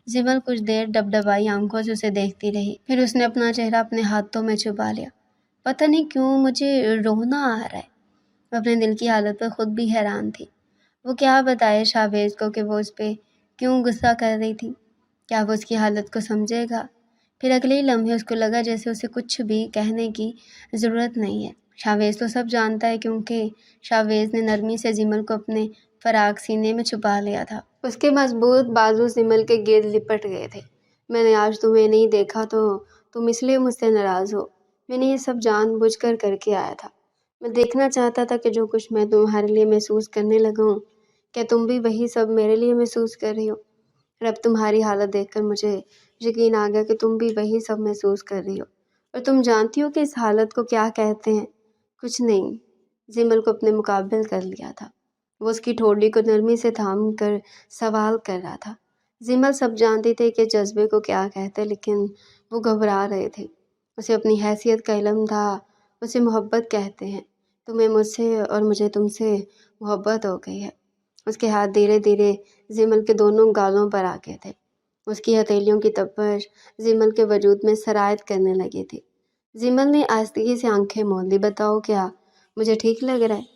زمل کچھ دیر ڈبڈبائی آنکھوں سے اسے دیکھتی رہی، پھر اس نے اپنا چہرہ اپنے ہاتھوں میں چھپا لیا۔ پتہ نہیں کیوں مجھے رونا آ رہا ہے۔ وہ اپنے دل کی حالت پر خود بھی حیران تھی۔ وہ کیا بتائے شاویز کو کہ وہ اس پہ کیوں غصہ کر رہی تھی؟ کیا وہ اس کی حالت کو سمجھے گا؟ پھر اگلے ہی لمحے اس کو لگا جیسے اسے کچھ بھی کہنے کی ضرورت نہیں ہے۔ شاویز تو سب جانتا ہے، کیونکہ شاویز نے نرمی سے زمل کو اپنے فراق سینے میں چھپا لیا تھا۔ اس کے مضبوط بازو زمل کے گرد لپٹ گئے تھے۔ میں نے آج تمہیں نہیں دیکھا تو تم اس لیے مجھ سے ناراض ہو۔ میں نے یہ سب جان بوجھ کر کے آیا تھا۔ میں دیکھنا چاہتا تھا کہ جو کچھ میں تمہارے لیے محسوس کرنے لگا ہوں، کیا تم بھی وہی سب میرے لیے محسوس کر رہی ہو؟ اور اب تمہاری حالت دیکھ کر مجھے یقین آ گیا کہ تم بھی وہی سب محسوس کر رہی ہو، اور تم جانتی ہو کہ اس حالت کو کیا کہتے ہیں؟ کچھ نہیں۔ زمل کو اپنے مقابل کر لیا تھا۔ وہ اس کی ٹھوڑی کو نرمی سے تھام کر سوال کر رہا تھا۔ زمل سب جانتی تھی کہ جذبے کو کیا کہتے، لیکن وہ گھبرا رہے تھے۔ اسے اپنی حیثیت کا علم تھا، اسے محبت کہتے ہیں۔ تمہیں مجھ سے اور مجھے تم سے محبت ہو گئی ہے۔ اس کے ہاتھ دھیرے دھیرے زمل کے دونوں گالوں پر آ گئے تھے۔ اس کی ہتھیلیوں کی تپش زمل کے وجود میں سرایت کرنے لگی تھی۔ زمل نے آہستگی سے آنکھیں مول لی۔ بتاؤ، کیا مجھے ٹھیک لگ رہا ہے؟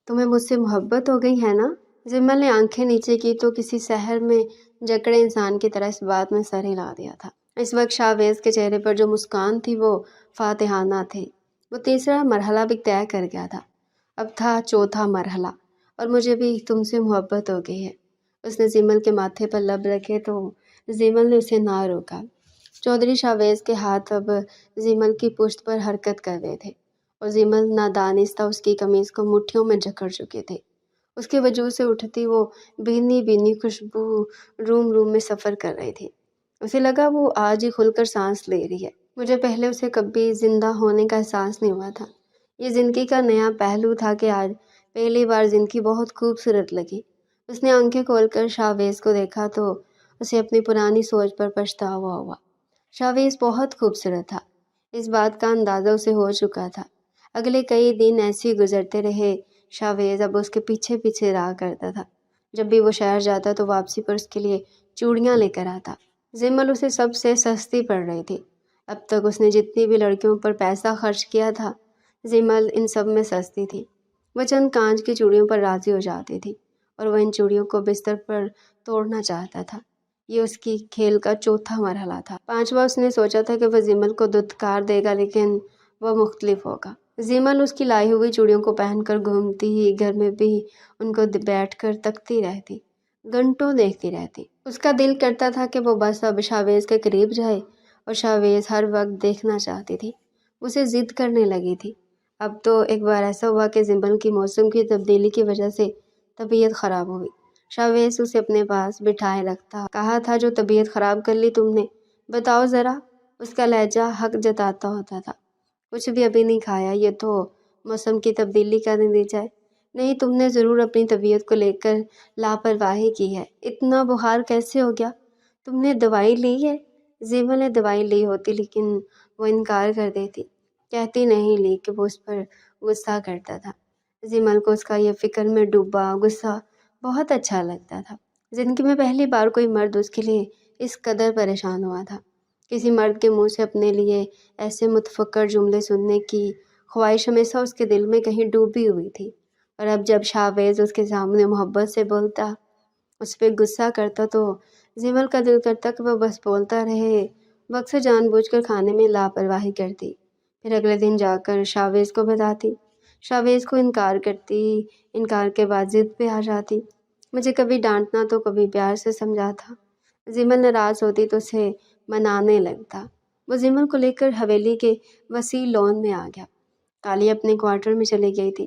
تمہیں مجھ سے محبت ہو گئی ہے نا؟ زمل نے آنکھیں نیچے کی تو کسی سحر میں جکڑے انسان کی طرح اس بات میں سر ہلا دیا تھا۔ اس وقت شاویز کے چہرے پر جو مسکان تھی وہ فاتحانہ تھی۔ وہ تیسرا مرحلہ بھی طے کر گیا تھا۔ اب تھا چوتھا مرحلہ، اور مجھے بھی تم سے محبت ہو گئی ہے۔ اس نے زمل کے ماتھے پر لب رکھے تو زمل نے اسے نہ روکا۔ چودھری شاویز کے ہاتھ اب زمل کی پشت پر حرکت کر رہے تھے، اور زمل نادانستہ اس کی قمیض کو مٹھیوں میں جکڑ چکے تھے۔ اس کے وجود سے اٹھتی وہ بھینی بھینی خوشبو روم روم میں سفر کر رہی تھی۔ اسے لگا وہ آج ہی کھل کر سانس لے رہی ہے۔ مجھے پہلے اسے کبھی زندہ ہونے کا احساس نہیں ہوا تھا۔ یہ زندگی کا نیا پہلو تھا کہ آج پہلی بار زندگی بہت خوبصورت لگی۔ اس نے آنکھیں کھول کر شاویز کو دیکھا تو اسے اپنی پرانی سوچ پر پچھتاوا ہوا۔ شاویز بہت خوبصورت تھا، اس بات کا اندازہ اسے ہو چکا تھا۔ اگلے کئی دن ایسے ہی گزرتے رہے۔ شاویز اب اس کے پیچھے پیچھے رہا کرتا تھا۔ جب بھی وہ شہر جاتا تو واپسی پر اس کے لیے چوڑیاں لے کر آتا۔ زمل اسے سب سے سستی پڑ رہی تھی۔ اب تک اس نے جتنی بھی لڑکیوں پر پیسہ خرچ کیا تھا، زمل ان سب میں سستی تھی۔ وہ چند کانچ کی چوڑیوں پر راضی ہو جاتی تھی، اور وہ ان چوڑیوں کو بستر پر توڑنا چاہتا تھا۔ یہ اس کی کھیل کا چوتھا مرحلہ تھا۔ پانچواں اس نے سوچا تھا کہ وہ زمل کو دھتکار دے گا، لیکن وہ مختلف ہوگا۔ زمل اس کی لائی ہوئی چوڑیوں کو پہن کر گھومتی ہی گھر میں بھی ان کو بیٹھ کر تکتی رہتی، گھنٹوں دیکھتی رہتی۔ اس کا دل کرتا تھا کہ وہ بس اب شاویز کے قریب جائے، اور شاویز ہر وقت دیکھنا چاہتی تھی۔ اسے ضد کرنے لگی تھی۔ اب تو ایک بار ایسا ہوا کہ زمل کی موسم کی تبدیلی کی وجہ سے طبیعت خراب ہوئی۔ شاویز اسے اپنے پاس بٹھائے رکھتا۔ کہا تھا جو طبیعت خراب کر لی تم نے؟ بتاؤ ذرا۔ اس کا لہجہ حق جتاتا ہوتا تھا۔ کچھ بھی ابھی نہیں کھایا، یہ تو موسم کی تبدیلی کا نتیجہ ہے۔ نہیں، تم نے ضرور اپنی طبیعت کو لے کر لاپرواہی کی ہے۔ اتنا بخار کیسے ہو گیا؟ تم نے دوائی لی ہے؟ زمل نے دوائی لی ہوتی، لیکن وہ انکار کر دیتی، کہتی نہیں لی کہ وہ اس پر غصہ کرتا تھا۔ زمل کو اس کا یہ فکر میں ڈوبا غصہ بہت اچھا لگتا تھا۔ زندگی میں پہلی بار کوئی مرد اس کے لیے اس قدر پریشان ہوا تھا۔ کسی مرد کے منہ سے اپنے لیے ایسے متفکر جملے سننے کی خواہش ہمیشہ اس کے دل میں کہیں ڈوبی ہوئی تھی، اور اب جب شاویز اس کے سامنے محبت سے بولتا، اس پہ غصہ کرتا، تو زمل کا دل کرتا کہ وہ بس بولتا رہے۔ وہ اکثر جان بوجھ کر کھانے میں لاپرواہی کرتی، پھر اگلے دن جا کر شاویز کو بتاتی، شاویز کو انکار کرتی، انکار کے بعد ضد پہ آ جاتی۔ مجھے کبھی ڈانٹنا تو کبھی پیار سے سمجھاتا۔ زمل ناراض ہوتی تو اسے منانے لگتا۔ وہ زمل کو لے کر حویلی کے وسیع لون میں آ گیا۔ کالی اپنے کوارٹر میں چلی گئی تھی۔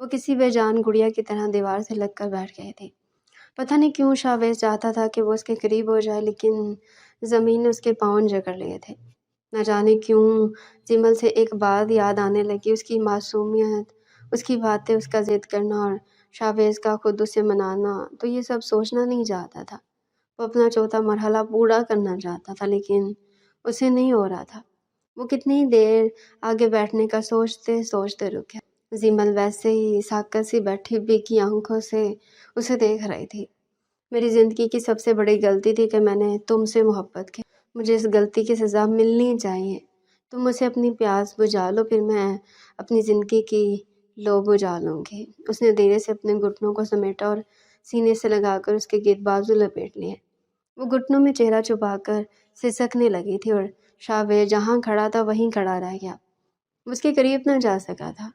وہ کسی بے جان گڑیا کی طرح دیوار سے لگ کر بیٹھ گئے تھے۔ پتہ نہیں کیوں شاویز چاہتا تھا کہ وہ اس کے قریب ہو جائے، لیکن زمین نے اس کے پاؤں جکڑ لیے تھے۔ نہ جانے کیوں جمل سے ایک بات یاد آنے لگی، اس کی معصومیت، اس کی باتیں، اس کا ضد کرنا اور شاویز کا خود اسے منانا۔ تو یہ سب سوچنا نہیں چاہتا تھا، وہ اپنا چوتھا مرحلہ پورا کرنا چاہتا تھا، لیکن اسے نہیں ہو رہا تھا۔ وہ کتنی دیر آگے بیٹھنے کا سوچتے سوچتے رک گیا۔ زمل ویسے ہی ساکت سی بیٹھی بھیگی آنکھوں سے اسے دیکھ رہی تھی۔ میری زندگی کی سب سے بڑی غلطی تھی کہ میں نے تم سے محبت کی۔ مجھے اس غلطی کی سزا ملنی چاہیے۔ تم مجھ سے اپنی پیاس بجھا لو، پھر میں اپنی زندگی کی لو بجھا لوں گی۔ اس نے دھیرے سے اپنے گھٹنوں کو سمیٹا اور سینے سے لگا کر اس کے گرد بازو لپیٹ لیے۔ وہ گھٹنوں میں چہرہ چھپا کر سسکنے لگی تھی اور شاویز جہاں کھڑا تھا وہیں کھڑا رہ گیا۔ وہ اس کے قریب نہ جا سکا تھا۔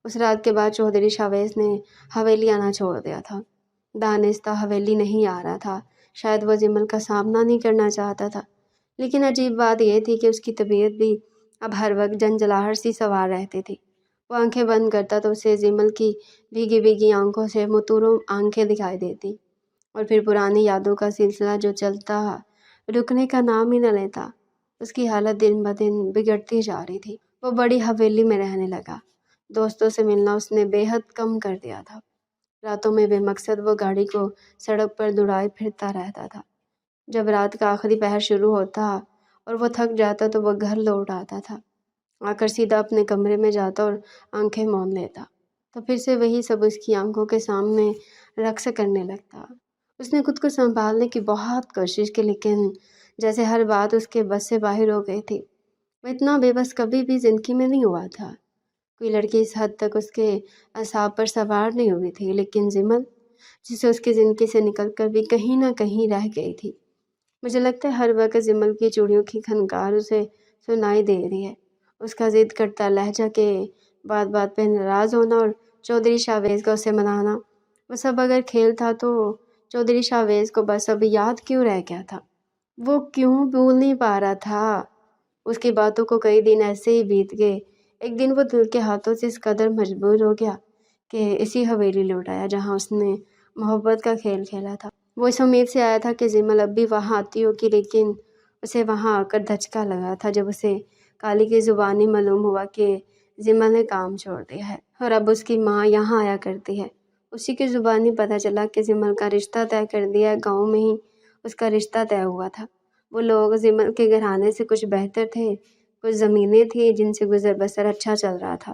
اس رات کے بعد چودھری شاویز نے حویلی آنا چھوڑ دیا تھا۔ دانستہ حویلی نہیں آ رہا تھا، شاید وہ جمل کا سامنا نہیں کرنا چاہتا تھا، لیکن عجیب بات یہ تھی کہ اس کی طبیعت بھی اب ہر وقت جنجلاہٹ سی سوار رہتی تھی۔ وہ آنکھیں بند کرتا تو اسے جمل کی بھیگی بھیگی آنکھوں سے متوروں آنکھیں دکھائی دیتی، اور پھر پرانی یادوں کا سلسلہ جو چلتا رکنے کا نام ہی نہ لیتا۔ اس کی حالت دن بدن بگڑتی جا رہی تھی۔ وہ بڑی حویلی میں رہنے لگا۔ دوستوں سے ملنا اس نے بے حد کم کر دیا تھا۔ راتوں میں بے مقصد وہ گاڑی کو سڑک پر دوڑائے پھرتا رہتا تھا۔ جب رات کا آخری پہر شروع ہوتا اور وہ تھک جاتا تو وہ گھر لوٹ آتا تھا، آ کر سیدھا اپنے کمرے میں جاتا اور آنکھیں موند لیتا، تو پھر سے وہی سب اس کی آنکھوں کے سامنے رقص کرنے لگتا۔ اس نے خود کو سنبھالنے کی بہت کوشش کی، لیکن جیسے ہر بات اس کے بس سے باہر ہو گئی تھی۔ وہ اتنا بے بس کبھی بھی زندگی میں نہیں ہوا تھا۔ کوئی لڑکی اس حد تک اس کے اعصاب پر سوار نہیں ہوئی تھی، لیکن جمل جسے اس کی زندگی سے نکل کر بھی کہیں نہ کہیں رہ گئی تھی۔ مجھے لگتا ہے ہر وقت جمل کی چوڑیوں کی کھنکار اسے سنائی دے رہی ہے، اس کا ضد کرتا لہجہ کے بات بات پہ ناراض ہونا اور چودھری شاویز کا اسے منانا۔ وہ سب اگر کھیل تھا تو چودھری شاویز کو بس اب یاد کیوں رہ گیا تھا؟ وہ کیوں بھول نہیں پا رہا تھا؟ اس کی باتوں کو کئی دن ایسے ہی بیت گئے۔ ایک دن وہ دل کے ہاتھوں سے اس قدر مجبور ہو گیا کہ اسی حویلی لوٹ آیا جہاں اس نے محبت کا کھیل کھیلا تھا۔ وہ اس امید سے آیا تھا کہ جمل اب بھی وہاں آتی ہوگی، لیکن اسے وہاں آ کر دھچکا لگا تھا جب اسے کالی کی زبانی معلوم ہوا کہ جمل نے کام چھوڑ دیا ہے اور اب اس کی ماں یہاں آیا کرتی ہے۔ اسی کی زبانی پتہ چلا کہ جمل کا رشتہ طے کر دیا ہے، گاؤں میں ہی اس کا رشتہ طے ہوا تھا۔ وہ لوگ جمل کے گھرانے سے کچھ بہتر تھے، کچھ زمینیں تھیں جن سے گزر بسر اچھا چل رہا تھا۔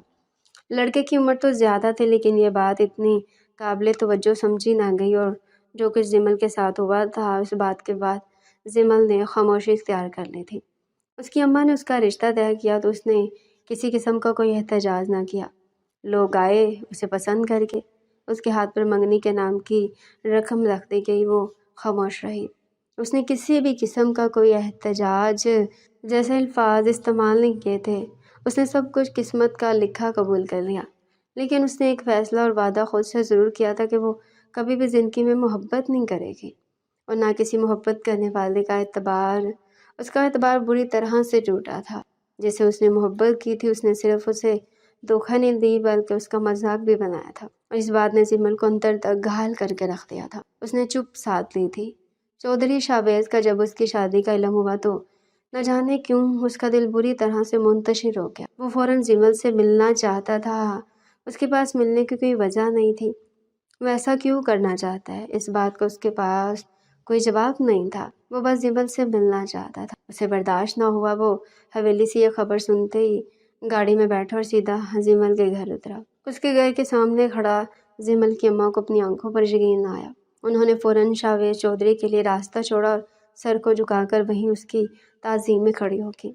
لڑکے کی عمر تو زیادہ تھی، لیکن یہ بات اتنی قابل توجہ سمجھی نہ گئی، اور جو کچھ جمل کے ساتھ ہوا تھا اس بات کے بعد جمل نے خاموشی اختیار کر لی تھی۔ اس کی اماں نے اس کا رشتہ طے کیا تو اس نے کسی قسم کا کوئی احتجاج نہ کیا۔ لوگ آئے اسے پسند کر کے، اس کے ہاتھ پر منگنی کے نام کی رقم رکھ دی گئی، وہ خاموش رہی۔ اس نے کسی بھی قسم کا کوئی احتجاج جیسے الفاظ استعمال نہیں کیے تھے۔ اس نے سب کچھ قسمت کا لکھا قبول کر لیا، لیکن اس نے ایک فیصلہ اور وعدہ خود سے ضرور کیا تھا کہ وہ کبھی بھی زندگی میں محبت نہیں کرے گی، اور نہ کسی محبت کرنے والے کا اعتبار۔ اس کا اعتبار بری طرح سے ٹوٹا تھا۔ جسے اس نے محبت کی تھی اس نے صرف اسے دھوکہ نہیں دی بلکہ اس کا مذاق بھی بنایا تھا، اور اس بات نے جمل کو اندر تک گھائل کر کے رکھ دیا تھا۔ اس نے چپ ساتھ لی تھی۔ چودھری شاویز کا جب اس کی شادی کا علم ہوا تو نہ جانے کیوں اس کا دل بری طرح سے منتشر ہو گیا۔ وہ فوراً جمل سے ملنا چاہتا تھا۔ اس کے پاس ملنے کی کوئی وجہ نہیں تھی۔ وہ ایسا کیوں کرنا چاہتا ہے؟ اس بات کا اس کے پاس کوئی جواب نہیں تھا۔ وہ بس جمل سے ملنا چاہتا تھا۔ اسے برداشت نہ ہوا۔ وہ حویلی سے یہ خبر سنتے ہی گاڑی میں بیٹھا اور سیدھا جمل کے گھر اترا۔ اس کے گھر کے سامنے کھڑا جمل کی اماں کو اپنی آنکھوں پر یقین نہ آیا۔ انہوں نے فوراً شاویز چودھری کے لیے راستہ چھوڑا اور سر کو جھکا کر وہیں اس کی تعظیم میں کھڑی ہو گئی۔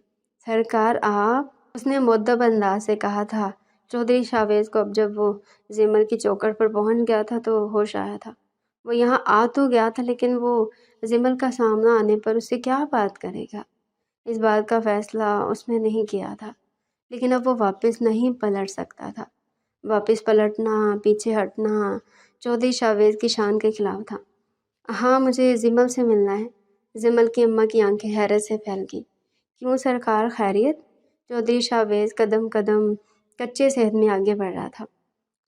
سرکار آپ، اس نے مؤدب انداز سے کہا تھا۔ چودھری شاویز کو اب جب وہ جمل کی چوکھٹ پر پہنچ گیا تھا تو ہوش آیا تھا۔ وہ یہاں آ تو گیا تھا، لیکن وہ جمل کا سامنا آنے پر اس سے کیا بات کرے گا؟ اس بات کا فیصلہ اس نے نہیں کیا تھا، لیکن اب وہ واپس نہیں پلٹ سکتا تھا۔ واپس پلٹنا، پیچھے ہٹنا چودھری شاویز کی شان کے خلاف تھا۔ ہاں، مجھے جمل سے ملنا ہے۔ جمل کی اماں کی آنکھیں حیرت سے پھیل گئی۔ کیوں سرکار، خیریت؟ چودھری شاویز قدم قدم کچے صحت میں آگے بڑھ رہا تھا۔